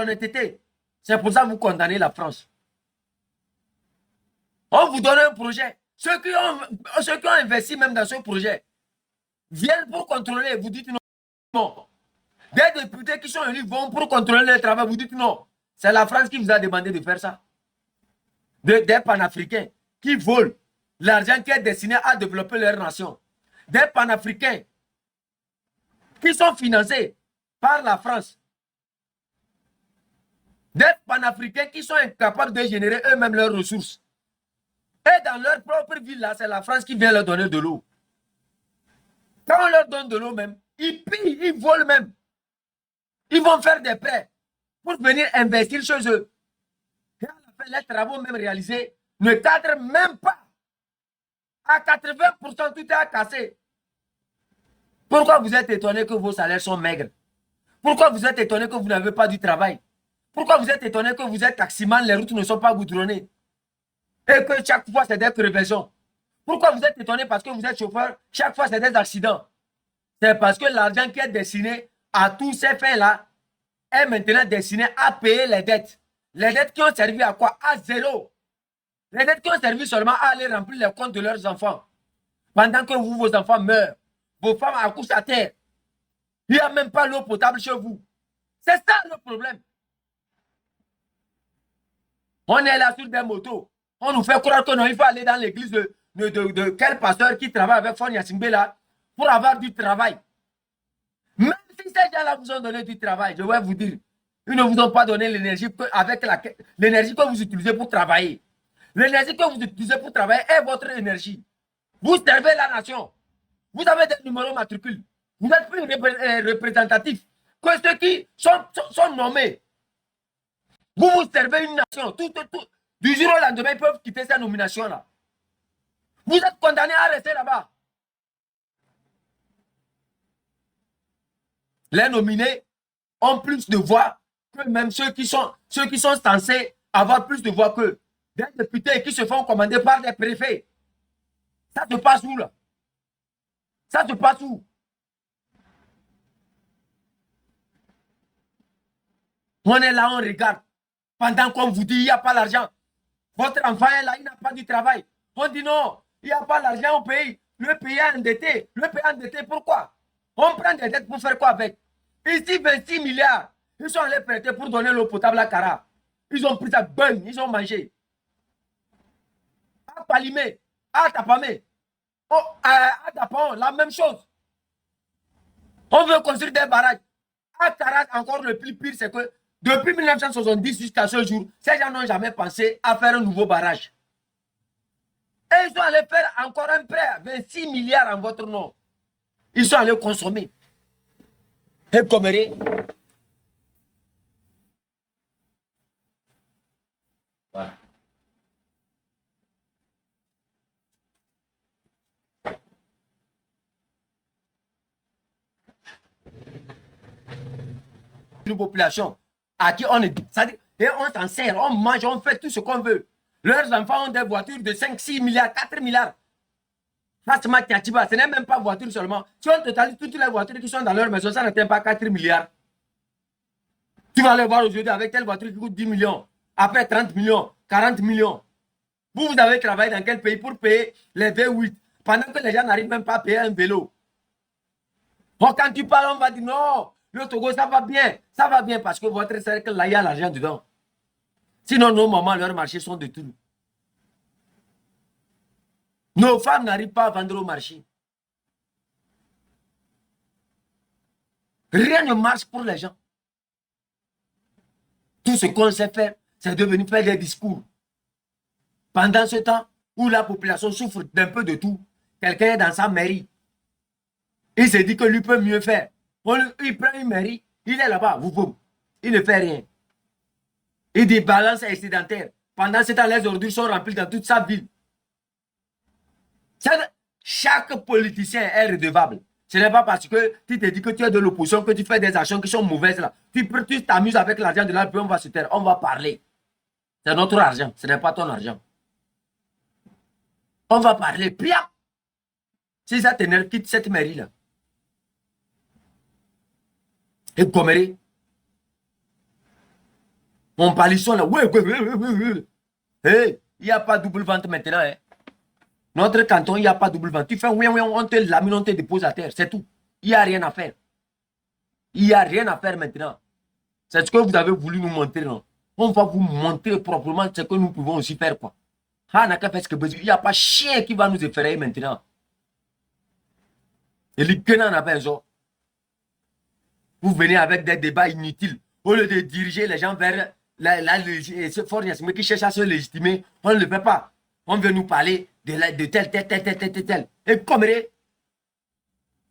l'honnêteté. C'est pour ça que vous condamnez la France. On vous donne un projet. Ceux qui ont investi même dans ce projet viennent pour contrôler. Vous dites non. Non. Des députés qui sont élus vont pour contrôler le travail. Vous dites non. C'est la France qui vous a demandé de faire ça. Des panafricains qui volent l'argent qui est destiné à développer leur nation. Des panafricains qui sont financés par la France. Des panafricains qui sont incapables de générer eux-mêmes leurs ressources. Et dans leur propre ville, là, c'est la France qui vient leur donner de l'eau. Quand on leur donne de l'eau même, ils pillent, ils volent même. Ils vont faire des prêts pour venir investir chez eux. Et à la fin, les travaux même réalisés ne cadrent même pas. À 80%, tout est à casser. Pourquoi vous êtes étonné que vos salaires sont maigres? Pourquoi vous êtes étonné que vous n'avez pas du travail? Pourquoi vous êtes étonné que vous êtes taximan, les routes ne sont pas goudronnées? Et que chaque fois, c'est des crevaisons. Pourquoi vous êtes étonné parce que vous êtes chauffeur, chaque fois, c'est des accidents? C'est parce que l'argent qui est destiné à tous ces fins-là est maintenant destiné à payer les dettes. Les dettes qui ont servi à quoi? À zéro. Les dettes qui ont servi seulement à aller remplir les comptes de leurs enfants. Pendant que vous, vos enfants meurent, vos femmes accouchent à terre. Il n'y a même pas l'eau potable chez vous. C'est ça le problème. On est là sur des motos. On nous fait croire que non, il faut aller dans l'église de quel pasteur qui travaille avec Fonia Singbe là pour avoir du travail. Même si ces gens-là vous ont donné du travail, je vais vous dire, ils ne vous ont pas donné l'énergie avec l'énergie que vous utilisez pour travailler. L'énergie que vous utilisez pour travailler est votre énergie. Vous servez la nation. Vous avez des numéros matricules. Vous êtes plus représentatif que ceux qui sont nommés. Vous servez une nation. Du jour au lendemain, ils peuvent quitter cette nomination-là. Vous êtes condamnés à rester là-bas. Les nominés ont plus de voix que même ceux qui sont censés avoir plus de voix qu'eux. Des députés qui se font commander par des préfets. Ça se passe où là? Ça se passe où? On est là, on regarde. Pendant qu'on vous dit, il n'y a pas l'argent. Votre enfant est là, il n'a pas du travail. On dit non, il n'y a pas l'argent au pays. Le pays est endetté. Le pays est endetté, pourquoi? On prend des dettes pour faire quoi avec? Ici, 26 milliards. Ils sont allés prêter pour donner l'eau potable à Kara. Ils ont pris ça, bang, ils ont mangé. À Palimé, à Tapamé, à Tapon, la même chose. On veut construire des barrages. À Kara, encore le plus pire, c'est que depuis 1970 jusqu'à ce jour, ces gens n'ont jamais pensé à faire un nouveau barrage. Et ils sont allés faire encore un prêt, 26 milliards en votre nom. Ils sont allés consommer. Et commérer. Voilà. Une population à qui on est. Et on s'en sert, on mange, on fait tout ce qu'on veut. Leurs enfants ont des voitures de 5, 6 milliards, 4 milliards. Ce n'est même pas voiture seulement. Si on totalise toutes les voitures qui sont dans leur maison, ça n'atteint pas 4 milliards. Tu vas aller voir aujourd'hui avec telle voiture qui coûte 10 millions. Après 30 millions, 40 millions. Vous avez travaillé dans quel pays pour payer les V8 pendant que les gens n'arrivent même pas à payer un vélo? Bon, quand tu parles, on va dire non, le Togo, ça va bien. Ça va bien parce que votre cercle, là, il y a l'argent dedans. Sinon, nos mamans, leurs marchés sont détruits. Nos femmes n'arrivent pas à vendre au marché. Rien ne marche pour les gens. Tout ce qu'on sait faire, c'est de venir faire des discours. Pendant ce temps où la population souffre d'un peu de tout, quelqu'un est dans sa mairie. Il se dit que lui peut mieux faire. Il prend une mairie, il est là-bas, il ne fait rien. Il dit balance excédentaire. Pendant ce temps, les ordures sont remplies dans toute sa ville. Chaque politicien est redevable. Ce n'est pas parce que tu te dis que tu es de l'opposition que tu fais des actions qui sont mauvaises là. Tu t'amuses avec l'argent de l'autre, on va se taire, on va parler. C'est notre argent, ce n'est pas ton argent. On va parler, pia. Si ça t'énerve, quitte cette mairie-là. Et Gomeré. On palissonne là. Ouais, ouais, ouais, ouais, ouais, ouais. Hey, il n'y a pas double vente maintenant. Hein. Notre canton, il n'y a pas double vente. Tu fais oui, oui, on te lamine, on te dépose à terre. C'est tout. Il n'y a rien à faire. Il n'y a rien à faire maintenant. C'est ce que vous avez voulu nous montrer, non? On va vous montrer proprement ce que nous pouvons aussi faire, quoi. Il n'y a pas chien qui va nous effrayer maintenant. Et les n'a pas besoin. Vous venez avec des débats inutiles. Au lieu de diriger les gens vers ce Fort Gnassingbé qui cherche à se légitimer, on ne le fait pas. On veut nous parler de tel. Et comme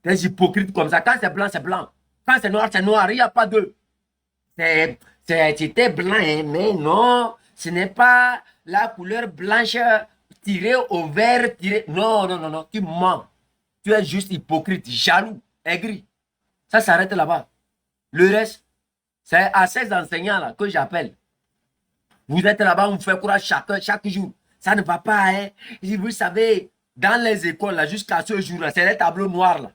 des hypocrites comme ça. Quand c'est blanc, c'est blanc. Quand c'est noir, c'est noir. Il n'y a pas de... C'était blanc, hein, mais non, ce n'est pas la couleur blanche tirée au vert, tirée... Non, non, non, non, tu mens. Tu es juste hypocrite, jaloux, aigri. Ça s'arrête là-bas. Le reste, c'est à ces enseignants-là que j'appelle. Vous êtes là-bas, on vous fait courage chaque jour. Ça ne va pas, hein. Vous savez, dans les écoles, là, jusqu'à ce jour-là, c'est les tableaux noirs, là.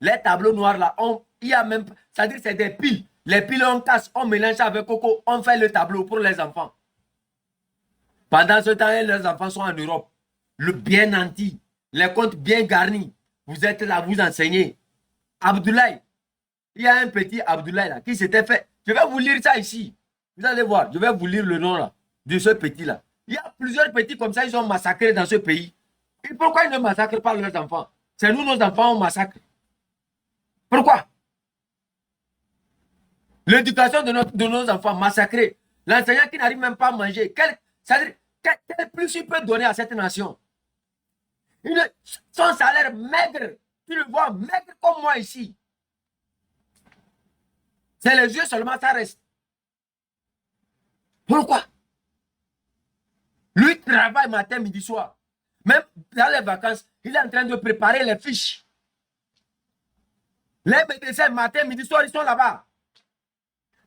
Les tableaux noirs, là, il y a même... C'est-à-dire c'est des piles. Les piles, on casse, on mélange avec coco, on fait le tableau pour les enfants. Pendant ce temps, les enfants sont en Europe. Le bien nanti, les comptes bien garnis. Vous êtes là, vous enseignez. Abdoulaye, il y a un petit Abdoulaye là qui s'était fait. Je vais vous lire ça ici. Vous allez voir, je vais vous lire le nom là de ce petit là. Il y a plusieurs petits comme ça, ils sont massacrés dans ce pays. Et pourquoi ils ne massacrent pas leurs enfants? C'est nous, nos enfants, on massacre. Pourquoi? L'éducation de nos enfants massacrés. L'enseignant qui n'arrive même pas à manger. Quel plus il peut donner à cette nation? Son salaire maigre. Tu le vois, maigre comme moi ici. C'est les yeux seulement, ça reste. Pourquoi? Lui travaille matin, midi, soir. Même dans les vacances, il est en train de préparer les fiches. Les médecins, matin, midi, soir, ils sont là-bas.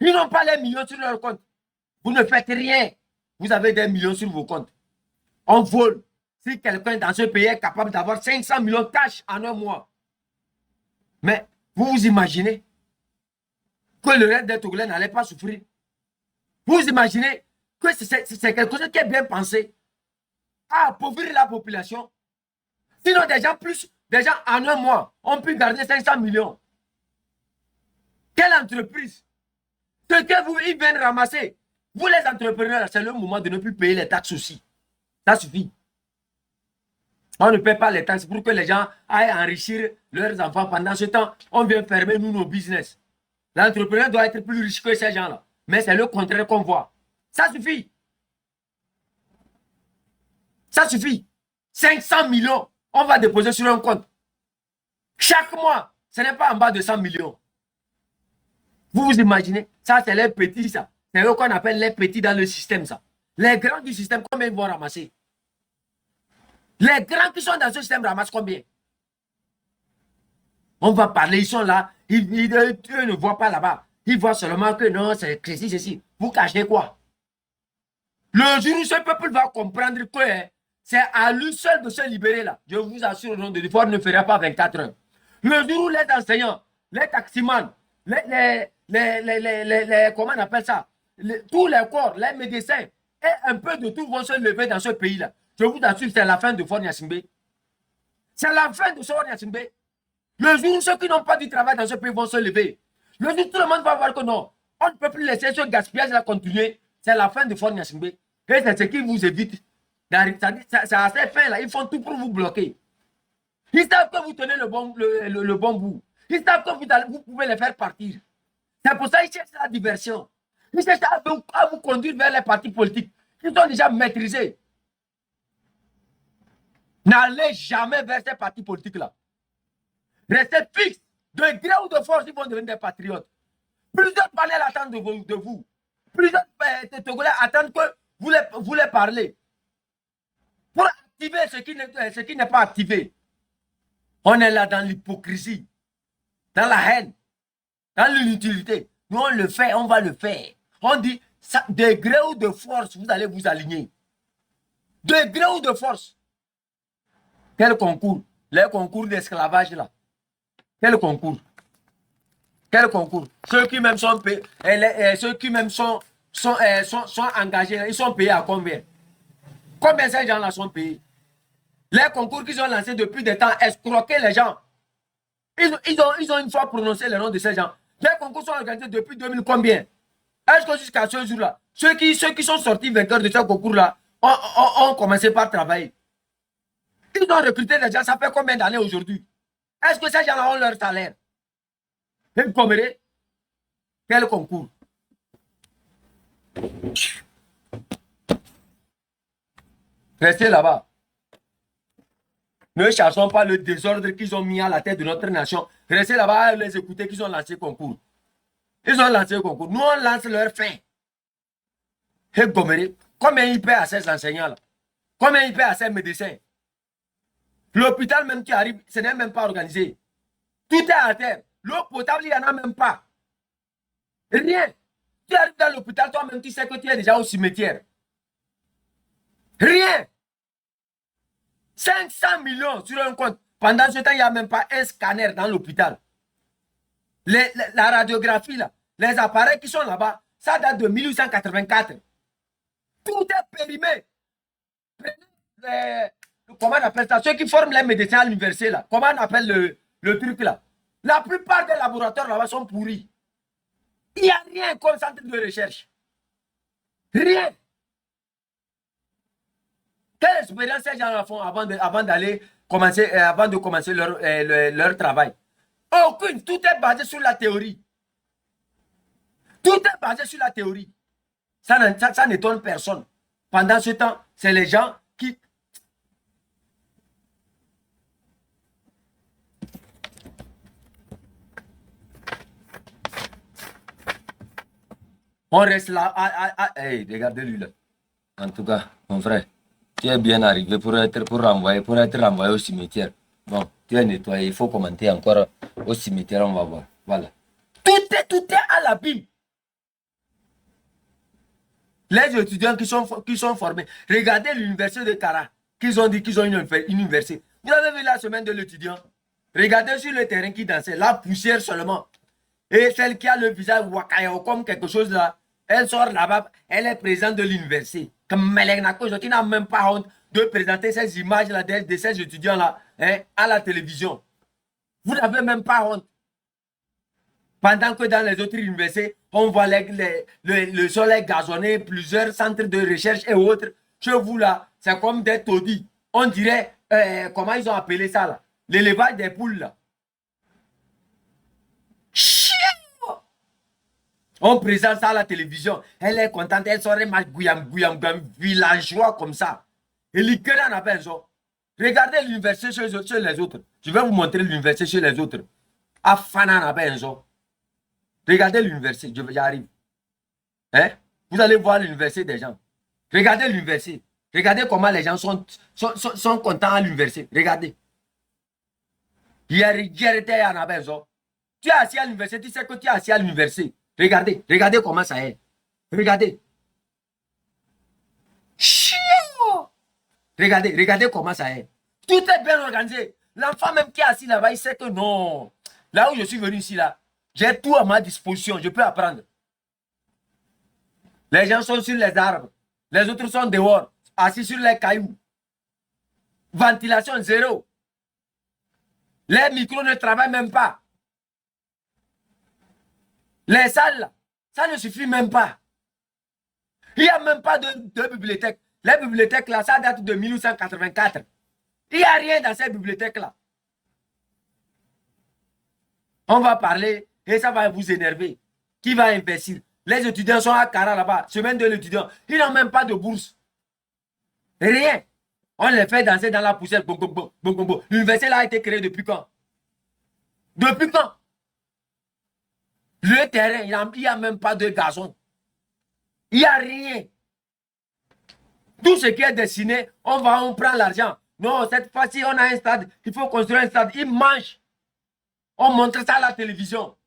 Ils n'ont pas les millions sur leur compte. Vous ne faites rien. Vous avez des millions sur vos comptes. On vole. Si quelqu'un dans ce pays est capable d'avoir 500 millions cash en un mois. Mais vous vous imaginez que le reste des Togolais n'allait pas souffrir. Vous imaginez que c'est quelque chose qui est bien pensé à appauvrir la population. Sinon, des gens en un mois ont pu garder 500 millions. Quelle entreprise? Ce que ils viennent ramasser. Vous les entrepreneurs, c'est le moment de ne plus payer les taxes aussi. Ça suffit. On ne paie pas les taxes pour que les gens aillent enrichir leurs enfants. Pendant ce temps, on vient fermer nous nos business. L'entrepreneur doit être plus riche que ces gens-là. Mais c'est le contraire qu'on voit. Ça suffit. Ça suffit. 500 millions, on va déposer sur un compte. Chaque mois, ce n'est pas en bas de 100 millions. Vous vous imaginez? Ça, c'est les petits, ça. C'est eux qu'on appelle les petits dans le système, ça. Les grands du système, combien ils vont ramasser? Les grands qui sont dans ce système ramassent combien? On va parler, ils sont là. Eux ne voient pas là-bas. Ils voient seulement que non, c'est ceci. Vous cachez quoi? Le jour où ce peuple va comprendre que hein, c'est à lui seul de se libérer là. Je vous assure, au nom de l'effort ne fera pas 24 heures. Le jour où les enseignants, les taximans, comment on appelle ça? Tous les corps, les médecins, et un peu de tout vont se lever dans ce pays-là. Je vous assure, c'est la fin de Fort Gnassingbé. C'est la fin de Fort Gnassingbé. Le jour où ceux qui n'ont pas du travail dans ce pays vont se lever. Le jour où tout le monde va voir que non, on ne peut plus laisser ce gaspillage-là continuer. C'est la fin de Fort Gnassingbé. Et c'est ce qui vous évite. C'est à ces fins-là, ils font tout pour vous bloquer. Ils savent que vous tenez le bon bout. Ils savent que vous pouvez les faire partir. C'est pour ça qu'ils cherchent la diversion. Ils cherchent à vous conduire vers les partis politiques. Ils sont déjà maîtrisés. N'allez jamais vers ces partis politiques-là. Restez fixe. De gré ou de force, ils vont devenir des patriotes. Plusieurs panels attendent de vous. Plusieurs Togolais attendent que vous les parlez. Pour activer ce qui n'est pas activé. On est là dans l'hypocrisie, dans la haine, dans l'inutilité. Nous, on le fait, on va le faire. On dit, ça, de gré ou de force, vous allez vous aligner. De gré ou de force. Quel concours? Les concours d'esclavage, là. Quel concours? Quel concours? Ceux qui même sont sont engagés, ils sont payés à combien? Combien ces gens-là sont payés? Les concours qu'ils ont lancés depuis des temps, escroquer les gens. Ils ont une fois prononcé le nom de ces gens. Les concours sont organisés depuis 2000 combien? Est-ce que jusqu'à ce jour-là, ceux qui sont sortis vainqueurs de ce concours-là ont commencé par travailler? Ils ont recruté des gens, ça fait combien d'années aujourd'hui? Est-ce que ces gens-là ont leur salaire? Quel concours? Restez là-bas. Ne cherchons pas le désordre qu'ils ont mis à la tête de notre nation. Restez là-bas à les écouter qu'ils ont lancé le concours. Ils ont lancé le concours. Nous, on lance leur fin. Et Goméré, combien ils paient à ces enseignants-là? Combien ils paient à ces médecins? L'hôpital même qui arrive, ce n'est même pas organisé. Tout est à terre. L'eau potable, il n'y en a même pas. Rien. Tu arrives dans l'hôpital, toi-même, tu sais que tu es déjà au cimetière. Rien. 500 millions sur un compte. Pendant ce temps, il n'y a même pas un scanner dans l'hôpital. La radiographie, là, les appareils qui sont là-bas, ça date de 1884. Tout est périmé. Comment on appelle ça? Ceux qui forment les médecins à l'université, là. Comment on appelle le truc, là? La plupart des laboratoires là-bas sont pourris. Il n'y a rien comme centre de recherche. Rien. Quelle expérience ces gens font avant de commencer leur travail? Aucune. Tout est basé sur la théorie. Tout est basé sur la théorie. Ça n'étonne personne. Pendant ce temps, c'est les gens qui... On reste là. Hey, regardez-lui là. En tout cas, mon frère, tu es bien arrivé pour être renvoyé au cimetière. Bon, tu es nettoyé. Il faut commenter encore au cimetière, on va voir. Voilà. Tout est à l'abîme. Les étudiants qui sont formés. Regardez l'université de Kara, qu'ils ont dit qu'ils ont une université. Vous avez vu la semaine de l'étudiant? Regardez sur le terrain qui dansait, la poussière seulement. Et celle qui a le visage wakayo comme quelque chose là, elle sort là-bas, elle est présidente de l'université. Comme Melenako, qui n'a même pas honte de présenter ces images-là de ces étudiants-là hein, à la télévision. Vous n'avez même pas honte. Pendant que dans les autres universités, on voit le soleil gazonné, plusieurs centres de recherche et autres. Chez vous là, c'est comme des taudis. On dirait, comment ils ont appelé ça là? L'élevage des poules là. On présente ça à la télévision. Elle est contente, elle sort Gouyam, villageois comme ça. Et l'Ikere en appelle ça. Regardez l'université chez les autres. Je vais vous montrer l'université chez les autres. Afana en appelle ça. Regardez l'université, j'arrive. Hein? Vous allez voir l'université des gens. Regardez l'université. Regardez comment les gens sont contents à l'université. Regardez. Hier, était en appelle ça. Tu es assis à l'université, tu sais que tu es assis à l'université. Regardez comment ça est. Regardez. Regardez comment ça est. Tout est bien organisé. L'enfant même qui est assis là-bas, il sait que non. Là où je suis venu ici, là, j'ai tout à ma disposition. Je peux apprendre. Les gens sont sur les arbres. Les autres sont dehors, assis sur les cailloux. Ventilation zéro. Les micros ne travaillent même pas. Les salles, là, ça ne suffit même pas. Il n'y a même pas de bibliothèque. Les bibliothèques, là, ça date de 1884. Il n'y a rien dans ces bibliothèques-là. On va parler et ça va vous énerver. Qui va investir? Les étudiants sont à Kara là-bas, semaine de l'étudiant. Ils n'ont même pas de bourse. Rien. On les fait danser dans la poussière. L'université là a été créée depuis quand? Depuis quand? Le terrain, il n'y a même pas de gazon. Il n'y a rien. Tout ce qui est dessiné, on prend l'argent. Non, cette fois-ci, on a un stade. Il faut construire un stade. Ils mangent. On montre ça à la télévision.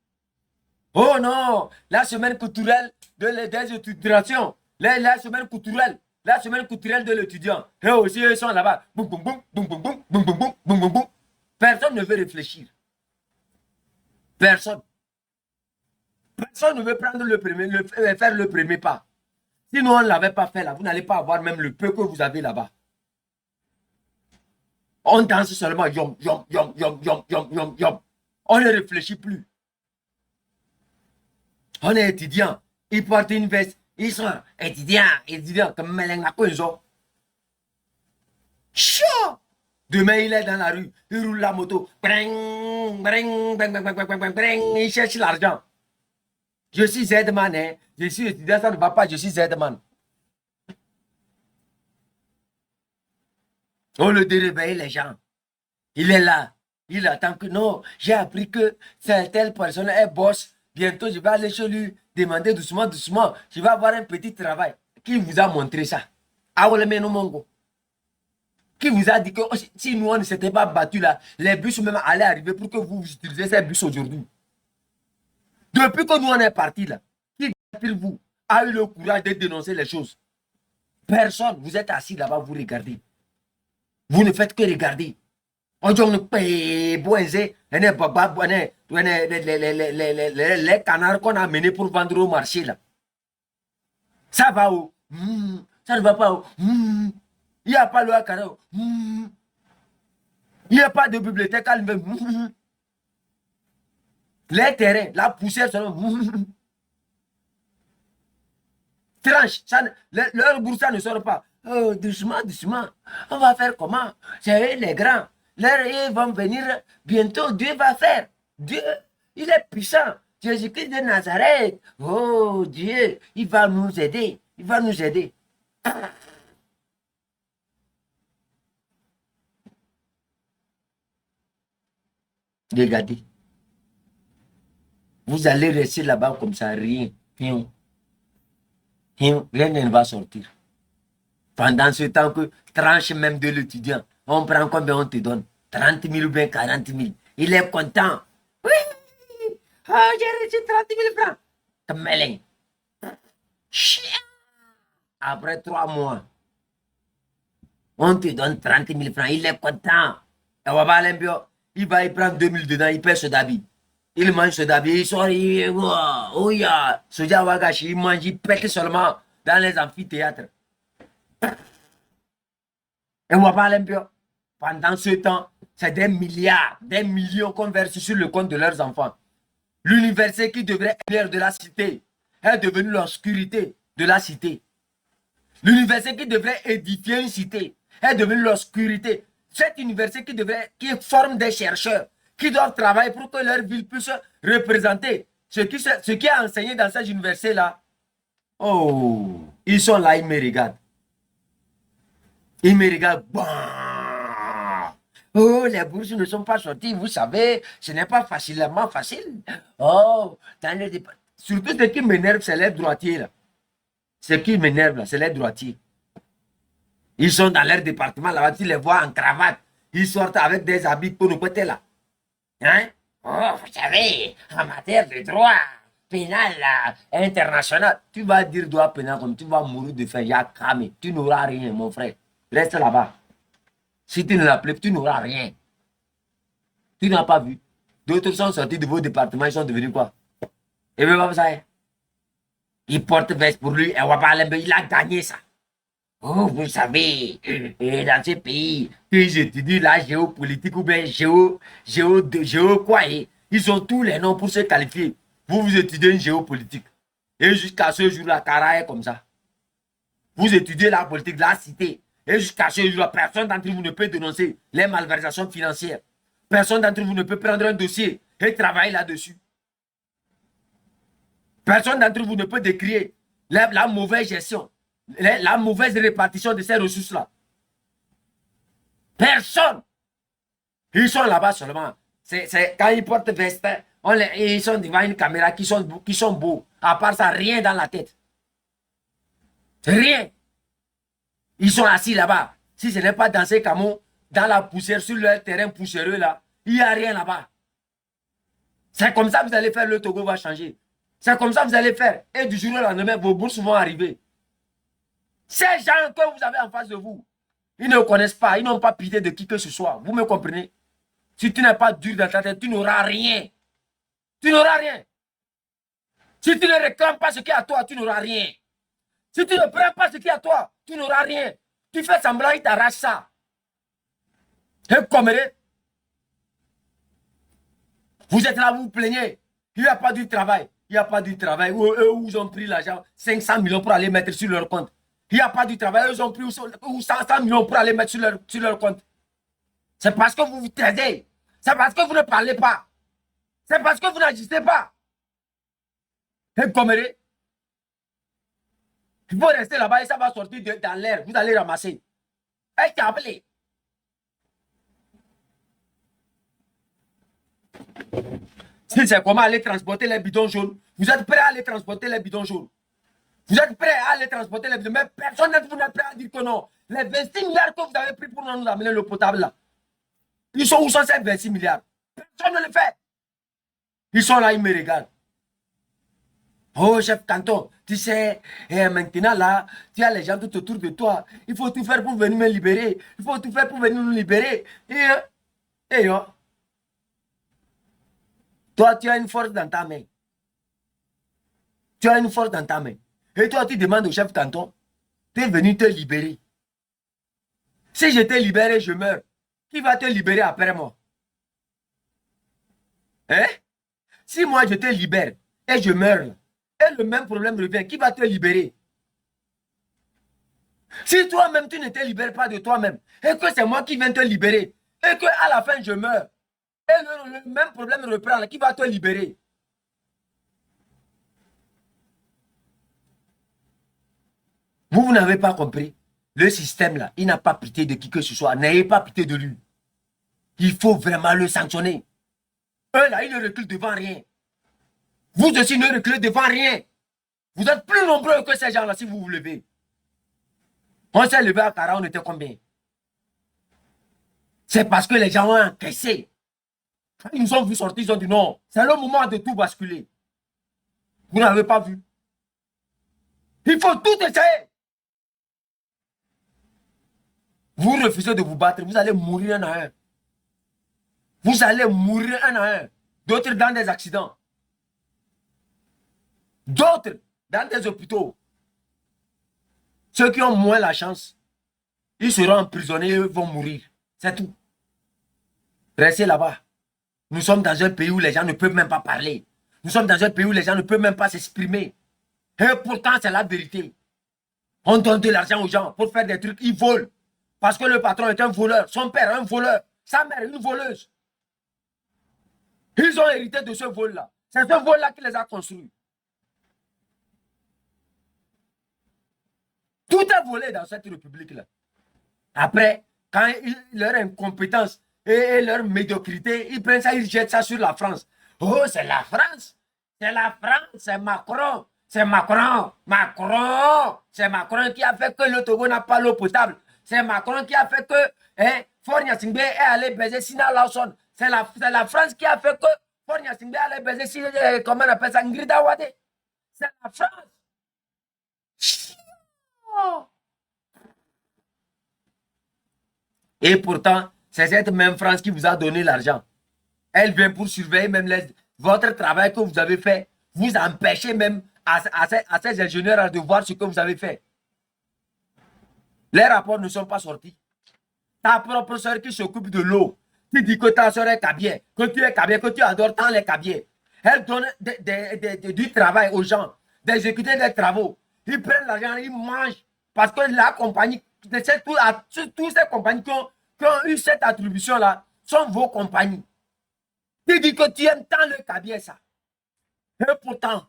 Oh non, la semaine culturelle des étudiants. La semaine culturelle de l'étudiant. Et aussi, ils sont là-bas. Personne ne veut réfléchir. Personne. Personne ne veut prendre faire le premier pas. Sinon, on ne l'avait pas fait là. Vous n'allez pas avoir même le peu que vous avez là-bas. On danse seulement yom, yom, yom, yom, yom, yom, yom, yom. On ne réfléchit plus. On est étudiant. Ils portent une veste. Ils sont étudiants, étudiants. Comme Mélène à quoi ils ont. Chaud! Demain, il est dans la rue. Il roule la moto. Bring, bring, bring, bring, bring, bring, bring. Il cherche l'argent. Je suis Z-man. Hein. Je suis étudiant, ça ne va pas. Je suis Z-man. On le réveille les gens. Il est là. Il attend que non. J'ai appris que telle personne est boss. Bientôt, je vais aller chez lui demander doucement, doucement. Je vais avoir un petit travail. Qui vous a montré ça? Mongo. Qui vous a dit que si nous, on ne s'était pas battu là, les bus même allaient arriver pour que vous utilisez ces bus aujourd'hui. Depuis que nous, on est parti là, qui vous a eu le courage de dénoncer les choses? Personne. Vous êtes assis là-bas, vous regardez. Vous ne faites que regarder. On dit les canards qu'on a menés pour vendre au marché là. Ça va où? Ça ne va pas où? Il n'y a pas le canard. Il n'y a pas de bibliothèque. Les terrains, la poussière, tranche. Leur bourse ne sort pas. Oh, doucement, doucement. On va faire comment? C'est eux les grands. Ils vont venir bientôt. Dieu va faire. Dieu, il est puissant. Jésus-Christ de Nazareth. Oh Dieu, il va nous aider. Il va nous aider. Regardez. Vous allez rester là-bas comme ça, rien. Rien. Rien ne va sortir. Pendant ce temps que tranche même de l'étudiant, on prend combien on te donne? 30 000 ou bien 40 000. Il est content. Oui, oh, j'ai reçu 30 000 francs. Kameleng. Après 3 mois, on te donne 30 000 francs. Il est content. Il va y prendre 2 000 dedans, il paie ce dabi. Il mange ce dabi, il sort, oh ya, Soja Wagashi, il mange, il pète seulement dans les amphithéâtres. Et on va parler un peu. Pendant ce temps, c'est des milliards, des millions qu'on verse sur le compte de leurs enfants. L'université qui devrait être l'air de la cité est devenue l'obscurité de la cité. L'université qui devrait édifier une cité est devenue l'obscurité. Cette université qui forme des chercheurs qui doivent travailler pour que leur ville puisse représenter ce qui est enseigné dans cette université-là. Oh, ils sont là, ils me regardent. Ils me regardent. Bah. Oh, les bourses ne sont pas sorties, vous savez, ce n'est pas facilement facile. Oh, surtout ce qui m'énerve, c'est les droitiers là. Ce qui m'énerve là, c'est les droitiers. Ils sont dans leur département là-bas, tu les vois en cravate. Ils sortent avec des habits pour nous côté là. Hein? Oh, vous savez, en matière de droit pénal là, international, tu vas dire droit pénal comme tu vas mourir de faim, ya cramé. Tu n'auras rien, mon frère. Reste là-bas. Si tu ne l'appliques, tu n'auras rien. Tu n'as pas vu. D'autres sont sortis de vos départements, ils sont devenus quoi? Et bien, comme ça, il porte veste pour lui, et il a gagné ça. Oh, vous savez, dans ce pays, ils étudient la géopolitique ou bien géo quoi, ils ont tous les noms pour se qualifier. Vous étudiez une géopolitique. Et jusqu'à ce jour-là, Cara est comme ça. Vous étudiez la politique de la cité. Et jusqu'à ce jour-là, personne d'entre vous ne peut dénoncer les malversations financières. Personne d'entre vous ne peut prendre un dossier et travailler là-dessus. Personne d'entre vous ne peut décrire la mauvaise gestion, la mauvaise répartition de ces ressources-là. Personne. Ils sont là-bas seulement. C'est quand ils portent veste, ils sont devant une caméra qui sont beaux. À part ça, rien dans la tête. Rien. Ils sont assis là-bas. Si ce n'est pas dans ces camions, dans la poussière, sur leur terrain poussiéreux là, il n'y a rien là-bas. C'est comme ça que vous allez faire, le Togo va changer. C'est comme ça que vous allez faire. Et du jour au lendemain, vos bourses vont arriver. Ces gens que vous avez en face de vous, ils ne connaissent pas, ils n'ont pas pitié de qui que ce soit. Vous me comprenez? Si tu n'es pas dur dans ta tête, tu n'auras rien. Tu n'auras rien. Si tu ne réclames pas ce qui est à toi, tu n'auras rien. Si tu ne prends pas ce qui est à toi, tu n'auras rien. Tu fais semblant, il t'arrache ça. Et comme vous êtes là, vous vous plaignez. Il n'y a pas du travail. Il n'y a pas du travail. Eux, ils ont pris l'argent, 500 millions pour aller mettre sur leur compte. Il n'y a pas du travail. Ils ont pris 100 millions pour aller mettre sur leur compte. C'est parce que vous vous taisez. C'est parce que vous ne parlez pas. C'est parce que vous n'agissez pas. Et comme il faut rester là-bas et ça va sortir dans l'air. Vous allez ramasser. Et câblé. Si c'est comment aller transporter les bidons jaunes, vous êtes prêts à aller transporter les bidons jaunes. Vous êtes prêts à aller transporter les bidons. Mais personne d'entre vous n'est prêt à dire que non. Les 26 milliards que vous avez pris pour nous amener l'eau potable là. Ils sont où sont ces 26 milliards? Personne ne le fait. Ils sont là, ils me regardent. Oh, chef canton, tu sais, maintenant là, tu as les gens tout autour de toi. Il faut tout faire pour venir me libérer. Il faut tout faire pour venir nous libérer. Et toi, tu as une force dans ta main. Tu as une force dans ta main. Et toi, tu demandes au chef canton, tu es venu te libérer. Si je te libère et je meurs, qui va te libérer après moi? Hein? Si moi je te libère et je meurs, et le même problème revient, qui va te libérer? Si toi-même tu ne te libères pas de toi-même, et que c'est moi qui viens te libérer, et que à la fin je meurs, et le même problème reprend, qui va te libérer? Vous n'avez pas compris. Le système là, il n'a pas pitié de qui que ce soit. N'ayez pas pitié de lui. Il faut vraiment le sanctionner. Eux là, ils ne reculent devant rien. Vous aussi ne reculez devant rien. Vous êtes plus nombreux que ces gens-là si vous vous levez. On s'est levé à Cara, on était combien? C'est parce que les gens ont encaissé. Ils nous ont vu sortir, ils ont dit non. C'est le moment de tout basculer. Vous n'avez pas vu. Il faut tout essayer. Vous refusez de vous battre, vous allez mourir un à un. Vous allez mourir un à un. D'autres dans des accidents. D'autres dans des hôpitaux. Ceux qui ont moins la chance, ils seront emprisonnés et eux vont mourir. C'est tout. Restez là-bas. Nous sommes dans un pays où les gens ne peuvent même pas parler. Nous sommes dans un pays où les gens ne peuvent même pas s'exprimer. Et pourtant, c'est la vérité. On donne de l'argent aux gens pour faire des trucs. Ils volent. Parce que le patron est un voleur. Son père est un voleur. Sa mère est une voleuse. Ils ont hérité de ce vol-là. C'est ce vol-là qui les a construits. Tout est volé dans cette république-là. Après, quand leur incompétence et leur médiocrité, ils prennent ça, ils jettent ça sur la France. Oh, c'est la France. C'est la France, c'est Macron. C'est Macron. Macron. C'est Macron qui a fait que le Togo n'a pas l'eau potable. C'est Macron qui a fait que Faure Gnassingbé est allé baiser Sina Lawson. C'est la France qui a fait que Faure Gnassingbé est allé baiser Sina, comment on appelle ça, Ngrida Wade. C'est la France. Et pourtant, c'est cette même France qui vous a donné l'argent. Elle vient pour surveiller même votre travail que vous avez fait. Vous empêchez même à ces ingénieurs de voir ce que vous avez fait. Les rapports ne sont pas sortis. Ta propre soeur qui s'occupe de l'eau, tu dis que ta soeur est cabier, que tu es cabier, que tu adores tant les cabiers. Elle donne du travail aux gens, d'exécuter des travaux. Ils prennent l'argent, ils mangent. Parce que la compagnie, tous ces compagnies qui ont eu cette attribution-là, sont vos compagnies. Tu dis que tu aimes tant le cabier, ça. Et pourtant,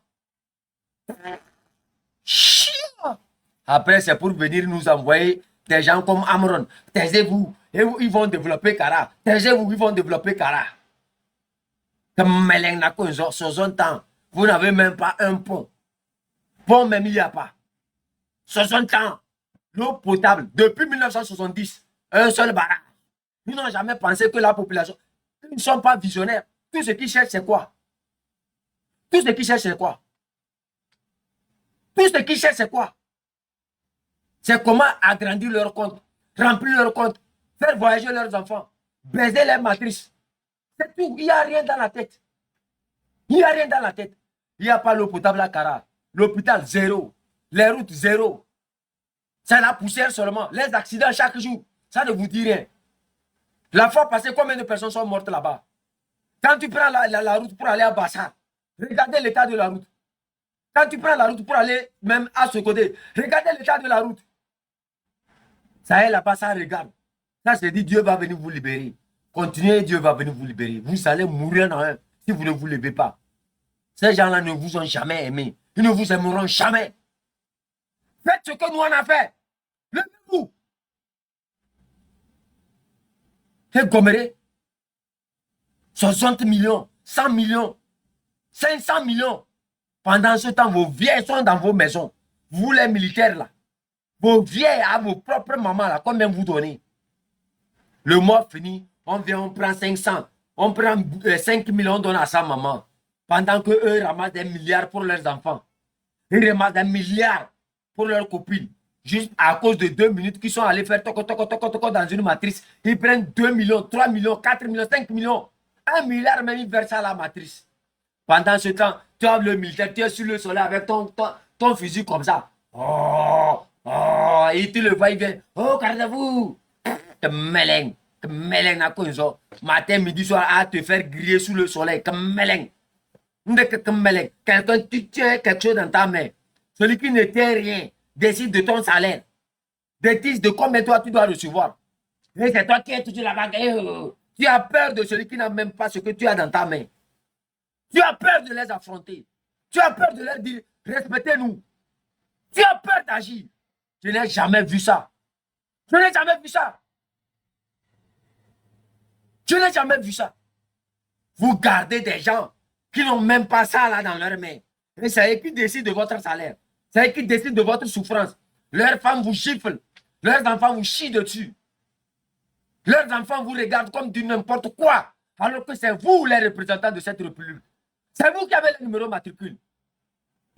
après, c'est pour venir nous envoyer des gens comme Amron. Taisez-vous. Et ils vont développer Kara. Taisez-vous, ils vont développer Kara. Vous n'avez même pas un pont. Pont même, il n'y a pas. 60 ans. L'eau potable. Depuis 1970, un seul barrage. Ils n'ont jamais pensé que la population... Ils ne sont pas visionnaires. Tout ce qu'ils cherchent, c'est quoi? Tout ce qu'ils cherchent, c'est quoi? Tout ce qu'ils cherchent, c'est quoi? C'est comment agrandir leur compte, remplir leur compte, faire voyager leurs enfants, baiser les matrices. C'est tout. Il n'y a rien dans la tête. Il n'y a rien dans la tête. Il n'y a pas l'eau potable à Kara. L'hôpital, zéro. Les routes, zéro. C'est la poussière seulement. Les accidents chaque jour, ça ne vous dit rien. La fois passée, combien de personnes sont mortes là-bas? Quand tu prends la route pour aller à Bassa, regardez l'état de la route. Quand tu prends la route pour aller même à ce côté, regardez l'état de la route. Ça est là-bas, ça regarde. Ça se dit, Dieu va venir vous libérer. Continuez, Dieu va venir vous libérer. Vous allez mourir dans un si vous ne vous levez pas. Ces gens-là ne vous ont jamais aimé. Ils ne vous aimeront jamais. Faites ce que nous on a fait. Levez-vous. Et Goméré, 60 millions, 100 millions, 500 millions. Pendant ce temps, vos vieilles sont dans vos maisons. Vous les militaires là. Vos vieilles à vos propres mamans là, combien vous donnez? Le mois fini, on vient, on prend 500. On prend 5 millions, on donne à sa maman. Pendant qu'eux ramassent des milliards pour leurs enfants. Ils ramassent des milliards pour leurs copines. Juste à cause de 2 minutes qu'ils sont allés faire toco, toco, toco, toco dans une matrice. Ils prennent 2 millions, 3 millions, 4 millions, 5 millions. 1 milliard même, ils versent à la matrice. Pendant ce temps, tu as le militaire, tu es sur le soleil avec ton fusil comme ça. Oh, oh, et tu le vois, il vient. Oh, gardez-vous. Meleng. Meleng na konzo. Matin, midi, soir, à te faire griller sous le soleil. Meleng. Quelqu'un, tu tiens quelque chose dans ta main. Celui qui ne tient rien décide de ton salaire. Décide de combien toi tu dois recevoir. Et c'est toi qui es toujours là-bas. Tu as peur de celui qui n'a même pas ce que tu as dans ta main. Tu as peur de les affronter. Tu as peur de leur dire, respectez-nous. Tu as peur d'agir. Je n'ai jamais vu ça. Je n'ai jamais vu ça. Je n'ai jamais vu ça. Vous gardez des gens qui n'ont même pas ça là dans leurs mains. Et c'est eux qui décident de votre salaire. C'est eux qui décident de votre souffrance. Leurs femmes vous giflent. Leurs enfants vous chient dessus. Leurs enfants vous regardent comme du n'importe quoi. Alors que c'est vous les représentants de cette république. C'est vous qui avez le numéro matricule.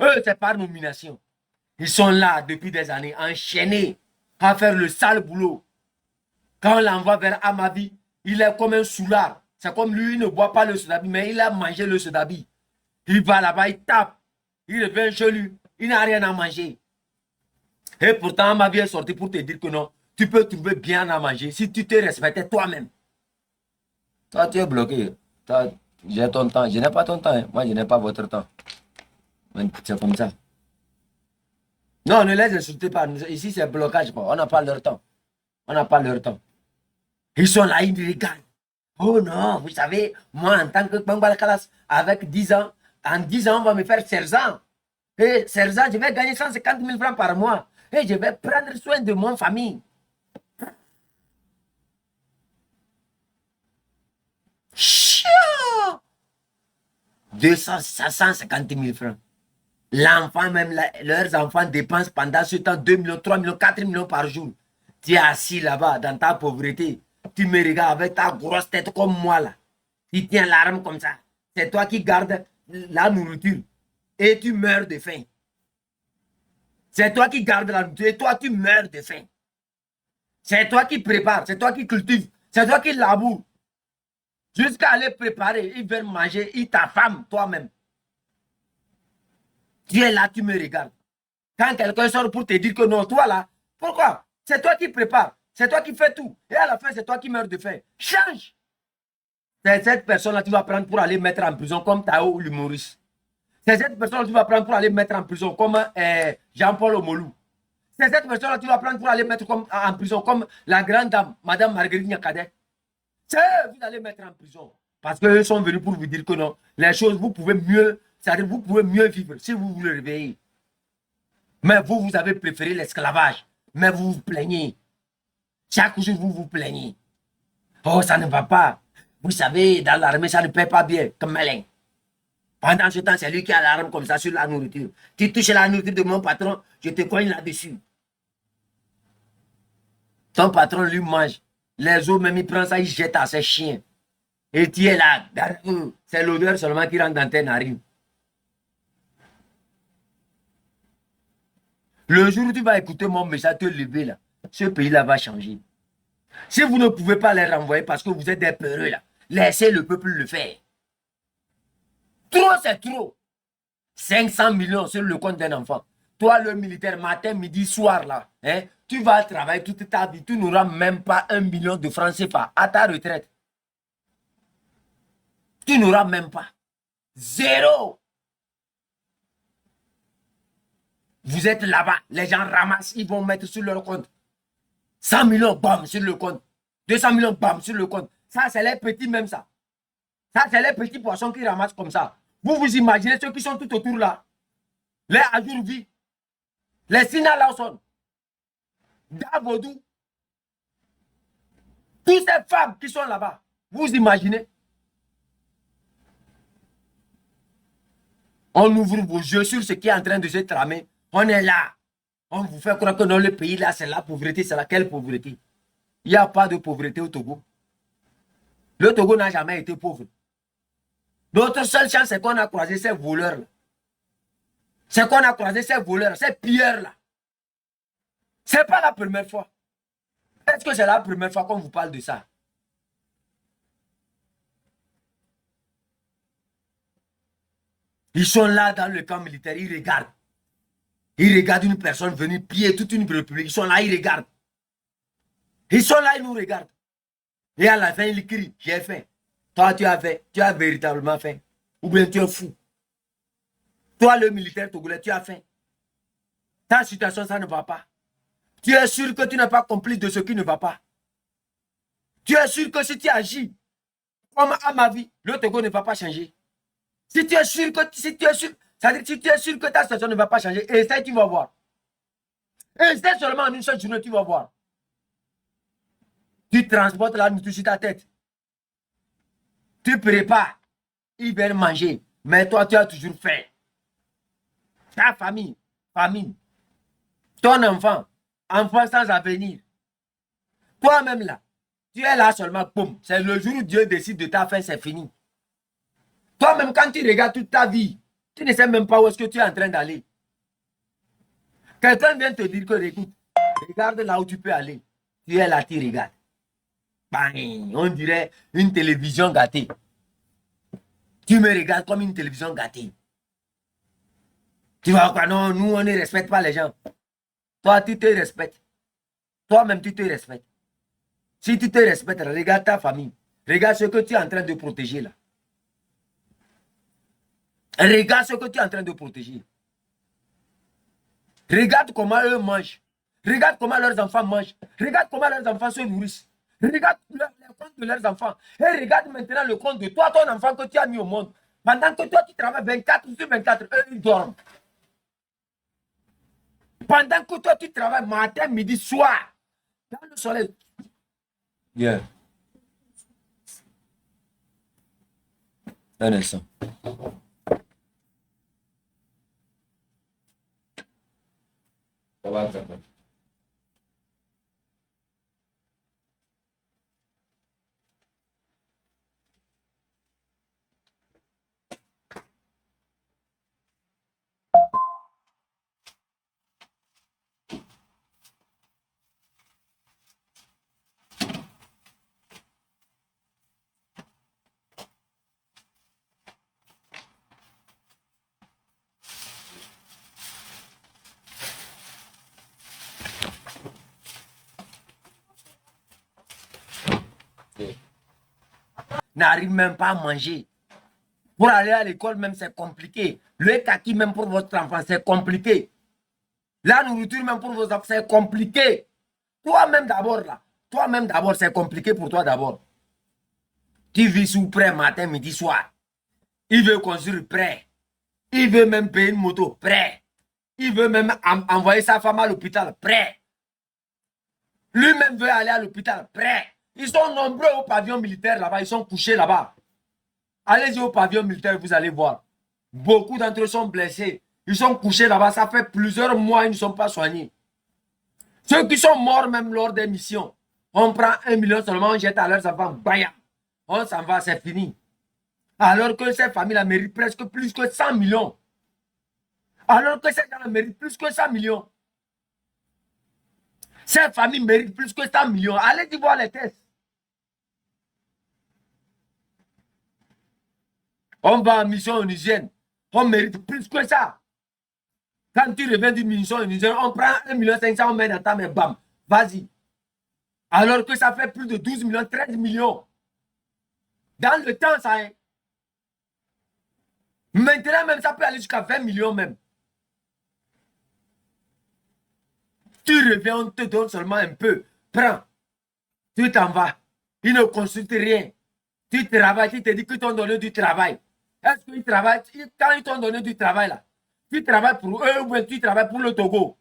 Eux, c'est par nomination. Ils sont là depuis des années, enchaînés à faire le sale boulot. Quand on l'envoie vers Amavi, il est comme un soulard. C'est comme lui, il ne boit pas le sodabi, mais il a mangé le sodabi. Il va là-bas, il tape. Il revient chez lui. Il n'a rien à manger. Et pourtant, Amavi est sorti pour te dire que non, tu peux trouver bien à manger si tu te respectais toi-même. Toi, tu es bloqué. J'ai ton temps. Je n'ai pas ton temps. Hein. Moi, je n'ai pas votre temps. C'est comme ça. Non, ne les insultez pas. Ici, c'est blocage. On n'a pas leur temps. On n'a pas leur temps. Ils sont là, ils regardent. Oh non, vous savez, moi, en tant que Bambal Kalas, avec 10 ans, en 10 ans, on va me faire 16 ans. Et 16 ans, je vais gagner 150 000 francs par mois. Et je vais prendre soin de mon famille. Chiant! 200, 150 000 francs. L'enfant, même leurs enfants dépensent pendant ce temps 2 millions, 3 millions, 4 millions par jour. Tu es assis là-bas dans ta pauvreté. Tu me regardes avec ta grosse tête comme moi là. Tu tiens l'arme comme ça. C'est toi qui gardes la nourriture. Et tu meurs de faim. C'est toi qui gardes la nourriture et toi tu meurs de faim. C'est toi qui prépares, c'est toi qui cultives, c'est toi qui laboures. Jusqu'à aller préparer, ils veulent manger, ils t'affament toi-même. Tu es là, tu me regardes. Quand quelqu'un sort pour te dire que non, toi là, pourquoi? C'est toi qui prépares, c'est toi qui fais tout. Et à la fin, c'est toi qui meurs de faim. Change. C'est cette personne-là que tu vas prendre pour aller mettre en prison comme Tao l'humoriste. C'est cette personne-là que tu vas prendre pour aller mettre en prison comme Jean-Paul Omolou. C'est cette personne-là que tu vas prendre pour aller mettre en prison comme la grande dame, Madame Marguerite Nyakadé. C'est eux que vous allez mettre en prison. Parce qu'eux sont venus pour vous dire que non, les choses, vous pouvez mieux, c'est-à-dire vous pouvez mieux vivre si vous vous réveillez. Mais vous, vous avez préféré l'esclavage. Mais vous vous plaignez. Chaque jour, vous vous plaignez. Oh, ça ne va pas. Vous savez, dans l'armée, ça ne paie pas bien, comme Melin. Pendant ce temps, c'est lui qui a l'arme comme ça sur la nourriture. Tu touches la nourriture de mon patron, je te cogne là-dessus. Ton patron lui mange. Les autres, même, il prend ça, il jette à ses chiens. Et tu es là. C'est l'odeur seulement qui rentre dans tes narines. Le jour où tu vas écouter mon message, te lever là, ce pays-là va changer. Si vous ne pouvez pas les renvoyer parce que vous êtes des peureux là, laissez le peuple le faire. Trop, c'est trop. 500 millions sur le compte d'un enfant. Toi, le militaire, matin, midi, soir, là, hein, tu vas travailler toute ta vie. Tu n'auras même pas 1 million de francs CFA à ta retraite. Tu n'auras même pas. Zéro. Vous êtes là-bas. Les gens ramassent, ils vont mettre sur leur compte. 100 millions, bam, sur le compte. 200 millions, bam, sur le compte. Ça, c'est les petits même, ça. Ça, c'est les petits poissons qui ramassent comme ça. Vous vous imaginez ceux qui sont tout autour là. Les Ajourvi, les Sina Lawson, Davodou, toutes ces femmes qui sont là-bas. Vous imaginez? On ouvre vos yeux sur ce qui est en train de se tramer. On est là. On vous fait croire que dans le pays là, c'est la pauvreté. C'est laquelle pauvreté? Il n'y a pas de pauvreté au Togo. Le Togo n'a jamais été pauvre. Notre seule chance, c'est qu'on a croisé ces voleurs-là. C'est qu'on a croisé ces voleurs, ces pilleurs-là. Ce n'est pas la première fois. Est-ce que c'est la première fois qu'on vous parle de ça? Ils sont là dans le camp militaire, ils regardent. Ils regardent une personne venir piller toute une république. Ils sont là, ils regardent. Ils sont là, ils nous regardent. Et à la fin, ils crient, j'ai faim. Toi, tu as fait, tu as véritablement faim. Ou bien tu es fou. Toi, le militaire togolais, tu as faim. Ta situation, ça ne va pas. Tu es sûr que tu n'es pas complice de ce qui ne va pas. Tu es sûr que si tu agis comme à ma vie, le Togo ne va pas changer. Si tu es sûr que, c'est-à-dire si tu es sûr que ta situation ne va pas changer, essaye, tu vas voir. Essaye seulement en une seule journée, tu vas voir. Tu transportes la nourriture sur ta tête. Tu prépares. Ils viennent manger. Mais toi, tu as toujours faim. Ta famille, famine. Ton enfant, enfant sans avenir. Toi-même là, tu es là seulement, boum. C'est le jour où Dieu décide de ta fin, c'est fini. Toi-même, quand tu regardes toute ta vie, tu ne sais même pas où est-ce que tu es en train d'aller. Quelqu'un vient te dire que, écoute, regarde là où tu peux aller. Tu es là, tu regardes. Bang, on dirait une télévision gâtée. Tu me regardes comme une télévision gâtée. Tu vas quoi? Non, nous, on ne respecte pas les gens. Toi, tu te respectes. Toi-même, tu te respectes. Si tu te respectes, regarde ta famille. Regarde ce que tu es en train de protéger là. Regarde ce que tu es en train de protéger. Regarde comment eux mangent. Regarde comment leurs enfants mangent. Regarde comment leurs enfants se nourrissent. Regarde les comptes de leurs enfants. Et regarde maintenant le compte de toi, ton enfant que tu as mis au monde. Pendant que toi, tu travailles 24 sur 24, eux, ils dorment. Pendant que toi, tu travailles matin, midi, soir. Dans le soleil. Bien. Un instant. Ça va, ça va. N'arrive même pas à manger. Pour aller à l'école même, c'est compliqué. Le kaki même pour votre enfant, c'est compliqué. La nourriture même pour vos enfants, c'est compliqué. Toi-même d'abord là. Toi-même d'abord, c'est compliqué pour toi d'abord. Tu vis sous prêt matin, midi, soir. Il veut construire prêt. Il veut même payer une moto prêt. Il veut même envoyer sa femme à l'hôpital prêt. Lui-même veut aller à l'hôpital prêt. Ils sont nombreux au pavillon militaire là-bas. Ils sont couchés là-bas. Allez-y au pavillon militaire, vous allez voir. Beaucoup d'entre eux sont blessés. Ils sont couchés là-bas. Ça fait plusieurs mois, ils ne sont pas soignés. Ceux qui sont morts même lors des missions, on prend 1 million seulement, on jette à leurs enfants. Baya. On s'en va, c'est fini. Alors que ces familles-là méritent presque plus que 100 millions. Alors que ces gens-là méritent plus que 100 millions. Ces familles méritent plus que 100 millions. Allez-y voir les tests. On va en mission onusienne. On mérite plus que ça. Quand tu reviens d'une mission, on prend 1,5 million, on met dans ta main, bam, vas-y. Alors que ça fait plus de 12 millions, 13 millions. Dans le temps, ça est. Maintenant, même, ça peut aller jusqu'à 20 millions même. Tu reviens, on te donne seulement un peu. Prends. Tu t'en vas. Ils ne consultent rien. Tu travailles, tu te dis qu'ils t'ont donné du travail. Est-ce qu'ils travaillent? Quand ils t'ont donné du travail, là, tu travailles pour eux ou bien tu travailles pour le Togo?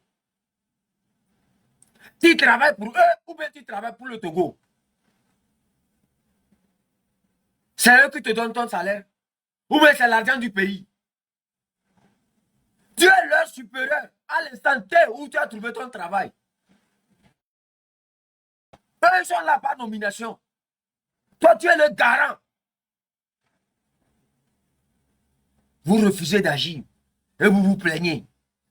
Tu travailles pour eux ou bien tu travailles pour le Togo? C'est eux qui te donnent ton salaire. Ou bien c'est l'argent du pays. Tu es leur supérieur à l'instant T où tu as trouvé ton travail. Eux, ils sont là par nomination. Toi, tu es le garant. Vous refusez d'agir et vous vous plaignez.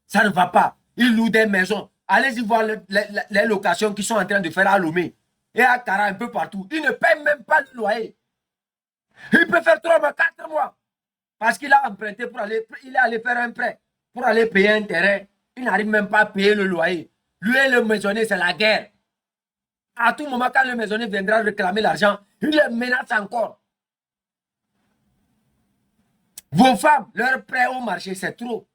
Ça ne va pas. Ils louent des maisons. Allez-y voir les locations qu'ils sont en train de faire à Lomé et à Kara un peu partout. Ils ne paient même pas le loyer. Il peut faire 3 mois, 4 mois. Parce qu'il a emprunté pour aller, il est allé faire un prêt pour aller payer un terrain. Il n'arrive même pas à payer le loyer. Lui et le maisonnier, c'est la guerre. À tout moment, quand le maisonnier viendra réclamer l'argent, il le menace encore. Vos femmes, leur prêt au marché, c'est trop.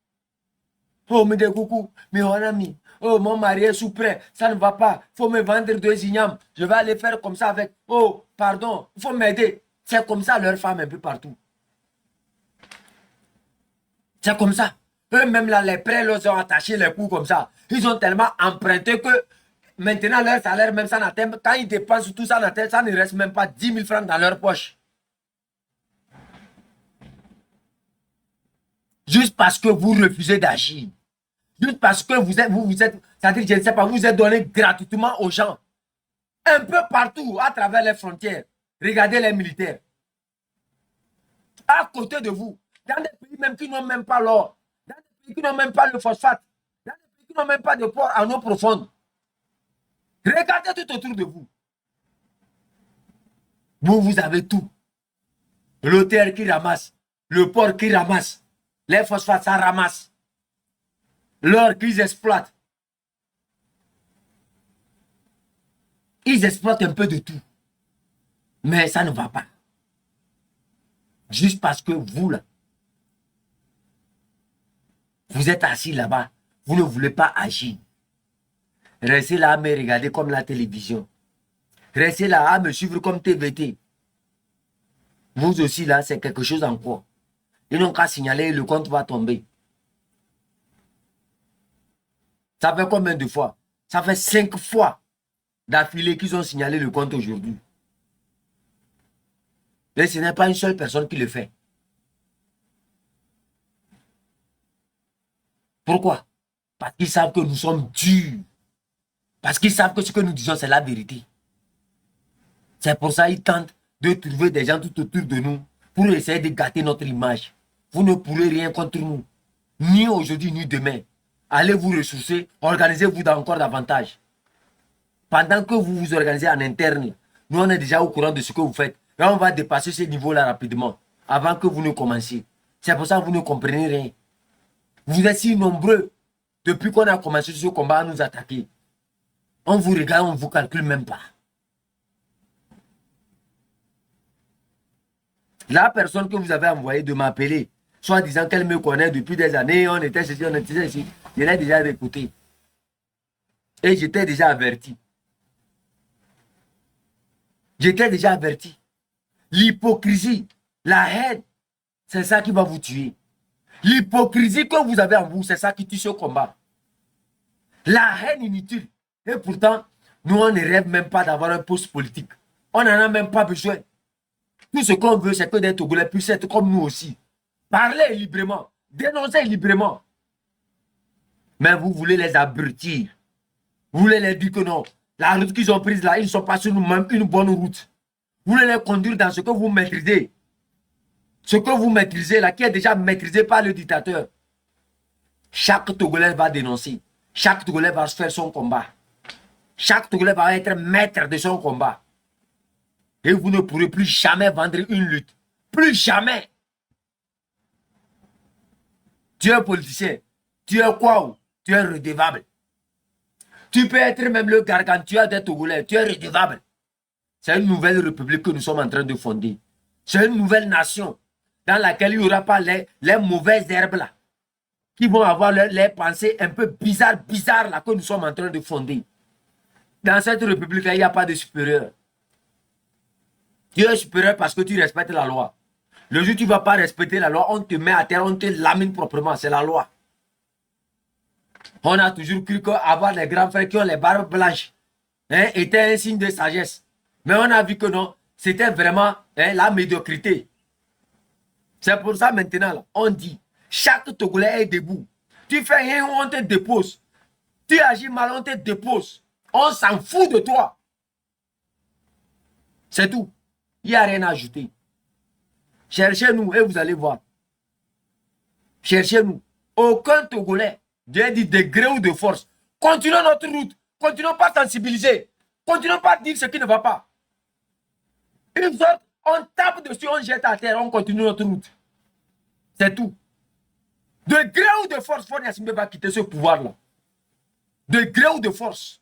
Oh, mais des coucou, mais on a mis. Oh, mon mari est sous prêt, ça ne va pas. Il faut me vendre 2 ignames. Je vais aller faire comme ça avec. Oh, pardon, il faut m'aider. C'est comme ça, leurs femmes un peu partout. C'est comme ça. Eux-mêmes, là, les prêts, leur ont attaché les coups comme ça. Ils ont tellement emprunté que maintenant, leur salaire, même ça n'atteint, quand ils dépensent tout ça, ça ne reste même pas 10 000 francs dans leur poche. Juste parce que vous refusez d'agir. Juste parce que vous êtes, c'est-à-dire, je ne sais pas, vous êtes donné gratuitement aux gens. Un peu partout, à travers les frontières. Regardez les militaires. À côté de vous. Dans des pays même qui n'ont même pas l'or. Dans des pays qui n'ont même pas le phosphate. Dans des pays qui n'ont même pas de port en eau profonde. Regardez tout autour de vous. Vous avez tout. Le terre qui ramasse. Le port qui ramasse. Les phosphates, ça ramasse. L'or qu'ils exploitent. Ils exploitent un peu de tout. Mais ça ne va pas. Juste parce que vous, là, vous êtes assis là-bas. Vous ne voulez pas agir. Restez là à me regarder comme la télévision. Restez là à me suivre comme TVT. Vous aussi, là, c'est quelque chose encore. Ils n'ont qu'à signaler, le compte va tomber. Ça fait combien de fois? Ça fait 5 fois d'affilée qu'ils ont signalé le compte aujourd'hui. Et ce n'est pas une seule personne qui le fait. Pourquoi? Parce qu'ils savent que nous sommes durs. Parce qu'ils savent que ce que nous disons, c'est la vérité. C'est pour ça qu'ils tentent de trouver des gens tout autour de nous pour essayer de gâter notre image. Vous ne pourrez rien contre nous. Ni aujourd'hui, ni demain. Allez vous ressourcer, organisez-vous encore davantage. Pendant que vous vous organisez en interne, nous on est déjà au courant de ce que vous faites. Et on va dépasser ce niveau-là rapidement, avant que vous ne commenciez. C'est pour ça que vous ne comprenez rien. Vous êtes si nombreux, depuis qu'on a commencé ce combat à nous attaquer. On vous regarde, on ne vous calcule même pas. La personne que vous avez envoyée de m'appeler, soit disant qu'elle me connaît depuis des années, on était ici, on était ici, je l'ai déjà écouté. Et j'étais déjà averti. J'étais déjà averti. L'hypocrisie, la haine, c'est ça qui va vous tuer. L'hypocrisie que vous avez en vous, c'est ça qui tue ce combat. La haine inutile. Et pourtant, nous, on ne rêve même pas d'avoir un poste politique. On n'en a même pas besoin. Tout ce qu'on veut, c'est que des Togolais puissent être comme nous aussi. Parler librement, dénoncer librement. Mais vous voulez les abrutir. Vous voulez les dire que non. La route qu'ils ont prise là, ils ne sont pas sur nous-mêmes une bonne route. Vous voulez les conduire dans ce que vous maîtrisez. Ce que vous maîtrisez là, qui est déjà maîtrisé par le dictateur. Chaque Togolais va dénoncer. Chaque Togolais va faire son combat. Chaque Togolais va être maître de son combat. Et vous ne pourrez plus jamais vendre une lutte. Plus jamais. Tu es un politicien. Tu es quoi? Tu es redevable. Tu peux être même le gargantua des Togolais. Tu es redevable. C'est une nouvelle république que nous sommes en train de fonder. C'est une nouvelle nation dans laquelle il n'y aura pas les mauvaises herbes là, qui vont avoir les pensées un peu bizarres là que nous sommes en train de fonder. Dans cette république là, il n'y a pas de supérieur. Tu es supérieur parce que tu respectes la loi. Le jour où tu ne vas pas respecter la loi, on te met à terre, on te lamine proprement. C'est la loi. On a toujours cru qu'avoir les grands frères qui ont les barbes blanches était un signe de sagesse. Mais on a vu que non, c'était vraiment la médiocrité. C'est pour ça maintenant, là, on dit, chaque Togolais est debout. Tu fais rien, on te dépose. Tu agis mal, on te dépose. On s'en fout de toi. C'est tout. Il n'y a rien à ajouter. Cherchez-nous et vous allez voir. Cherchez-nous. Aucun Togolais, Dieu dit de gré ou de force. Continuons notre route. Continuons pas à sensibiliser. Continuons pas à dire ce qui ne va pas. Une sorte, on tape dessus, on jette à terre, on continue notre route. C'est tout. De gré ou de force, Faure Gnassingbé va quitter ce pouvoir-là. De gré ou de force.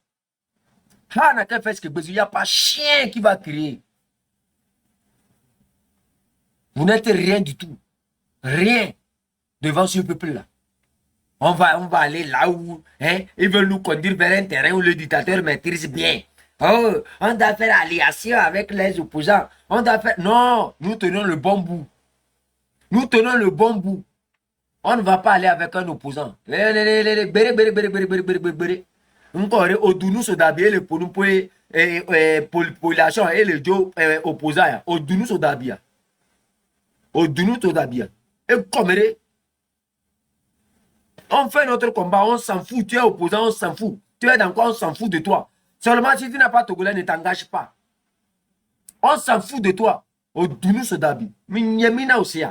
Il n'y a pas chien qui va crier. Vous n'êtes rien du tout. Rien devant ce peuple-là. On va aller là où ils veulent nous conduire vers un terrain où le dictateur maîtrise bien. Oh, on doit faire alliation avec les opposants. On doit faire... Non, nous tenons le bon bout. Nous tenons le bon bout. On ne va pas aller avec un opposant. Encore, Odunu Sodabia, le population et le Joe opposant. Odunu Sodabia. Odunu Sodabia. Et comme on fait notre combat, on s'en fout. Tu es opposant, on s'en fout. Tu es dans quoi, on s'en fout de toi. Seulement si tu n'as pas Togolais, ne t'engage pas. On s'en fout de toi. Odunu Sodabi. Minyemina aussi.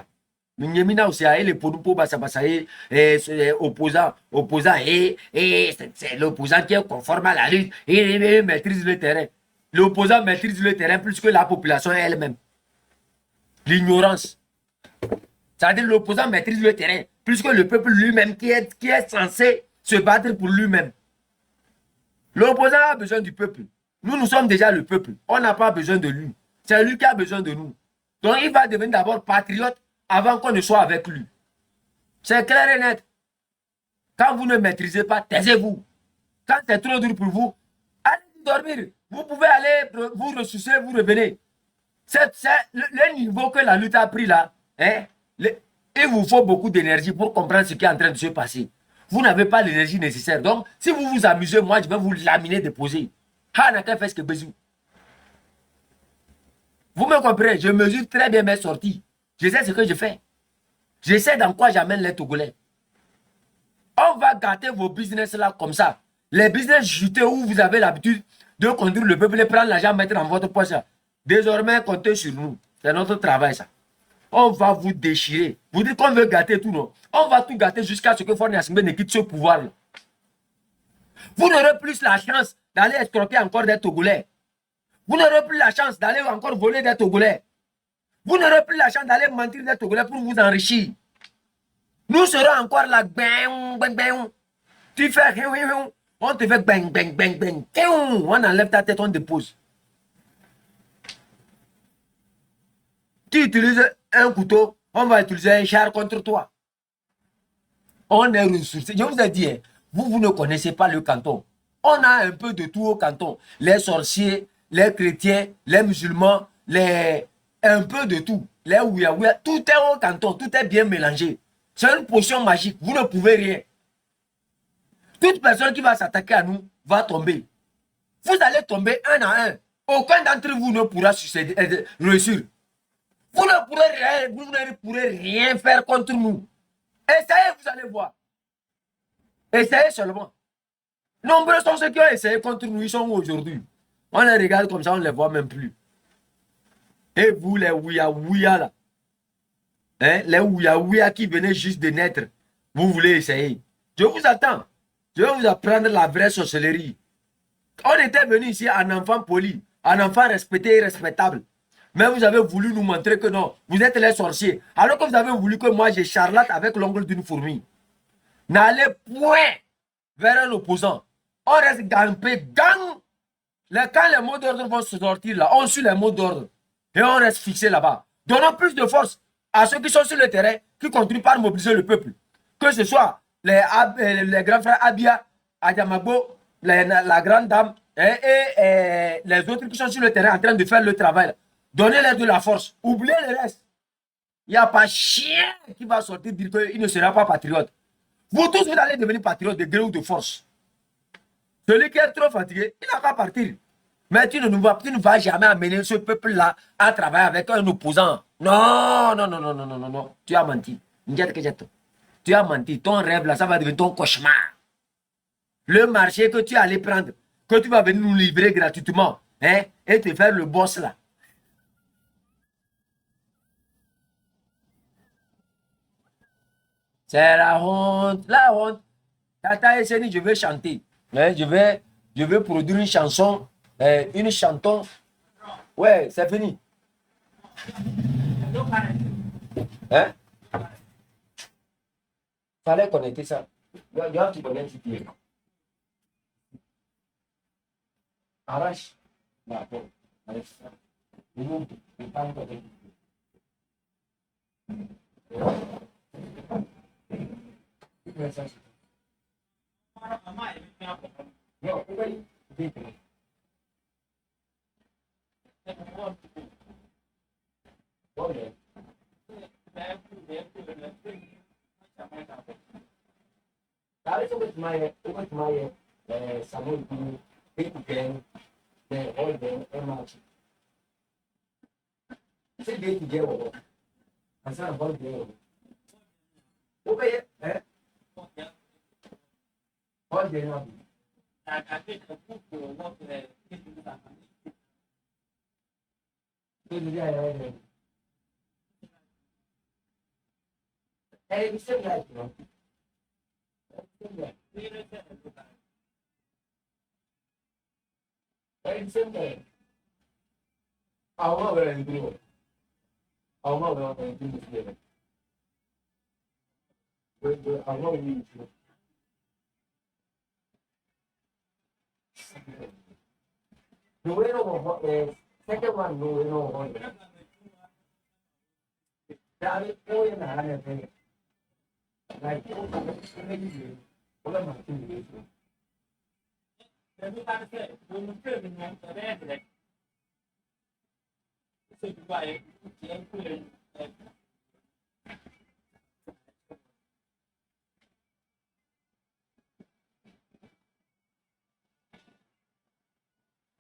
Minyemina aussi. Et les Ponupo Basa et opposant. Et c'est l'opposant qui est conforme à la lutte. Et il maîtrise le terrain. L'opposant maîtrise le terrain plus que la population elle-même. L'ignorance. C'est-à-dire l'opposant maîtrise le terrain plus que le peuple lui-même qui est censé se battre pour lui-même. L'opposant a besoin du peuple. Nous sommes déjà le peuple. On n'a pas besoin de lui. C'est lui qui a besoin de nous. Donc il va devenir d'abord patriote avant qu'on ne soit avec lui. C'est clair et net. Quand vous ne maîtrisez pas, taisez-vous. Quand c'est trop dur pour vous, allez dormir. Vous pouvez aller vous ressourcer, vous revenez. C'est le niveau que la lutte a pris là. Il vous faut beaucoup d'énergie pour comprendre ce qui est en train de se passer. Vous n'avez pas l'énergie nécessaire. Donc, si vous vous amusez, moi, je vais vous laminer, déposer. Vous me comprenez? Je mesure très bien mes sorties. Je sais ce que je fais. Je sais dans quoi j'amène les Togolais. On va gâter vos business là comme ça. Les business jutés où vous avez l'habitude de conduire le peuple et prendre l'argent, mettre dans votre poche. Désormais, comptez sur nous. C'est notre travail, ça. On va vous déchirer. Vous dites qu'on veut gâter tout, non? On va tout gâter jusqu'à ce que Faure Gnassingbé ne quitte ce pouvoir-là. Vous n'aurez plus la chance d'aller escroquer encore des Togolais. Vous n'aurez plus la chance d'aller encore voler des Togolais. Vous n'aurez plus la chance d'aller mentir des Togolais pour vous enrichir. Nous serons encore là. Bang, bang, bang. Tu fais... On te fait bang, bang, bang, bang. On enlève ta tête, on dépose. Tu utilises un couteau, on va utiliser un char contre toi. On est ressourcés. Je vous ai dit, vous ne connaissez pas le canton. On a un peu de tout au canton. Les sorciers, les chrétiens, les musulmans, un peu de tout. Les ouïa, tout est au canton, tout est bien mélangé. C'est une potion magique, vous ne pouvez rien. Toute personne qui va s'attaquer à nous va tomber. Vous allez tomber un à un. Aucun d'entre vous ne pourra réussir. Vous ne pourrez rien faire contre nous. Essayez, vous allez voir. Essayez seulement. Nombreux sont ceux qui ont essayé contre nous, ils sont aujourd'hui. On les regarde comme ça, on ne les voit même plus. Et vous, les ouïa là, les ouïa qui venaient juste de naître, vous voulez essayer. Je vous attends. Je vais vous apprendre la vraie sorcellerie. On était venu ici un enfant poli, un enfant respecté et respectable. Mais vous avez voulu nous montrer que non, vous êtes les sorciers. Alors que vous avez voulu que moi je charlate avec l'ongle d'une fourmi. n'allez point vers un opposant. On reste gampé, gang. Quand les mots d'ordre vont se sortir là, on suit les mots d'ordre et on reste fixé là-bas. Donnons plus de force à ceux qui sont sur le terrain, qui continuent par mobiliser le peuple. Que ce soit les grands frères Abia, Adjamagbo, la grande dame et les autres qui sont sur le terrain en train de faire le travail. Donnez-leur de la force. Oubliez le reste. Il n'y a pas chien qui va sortir dire qu'il ne sera pas patriote. Vous tous, vous allez devenir patriote de gré ou de force. Celui qui est trop fatigué, il n'a qu'à partir. Mais tu ne vas jamais amener ce peuple-là à travailler avec un opposant. Non, non, non, non, non, non, non, non. Tu as menti. Tu as menti. Ton rêve, là, ça va devenir ton cauchemar. Le marché que tu allais prendre, que tu vas venir nous livrer gratuitement, hein, et te faire le boss, là. C'est la honte, la honte. Tata et Seni, je vais chanter. Hein, je vais produire une chanson, une chanson. Ouais, c'est fini. Hein? Fallait connecter ça. You have to connect it here. Arrache. D'accord. Arrache ça. Remove. Non,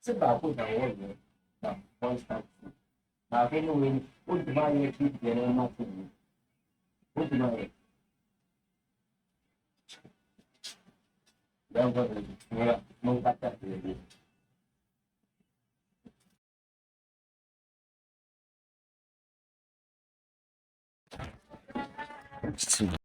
c'est pas pour d'avoir constant. Ma fille nous ultimamente qui viene una figlia. Ultimamente. Non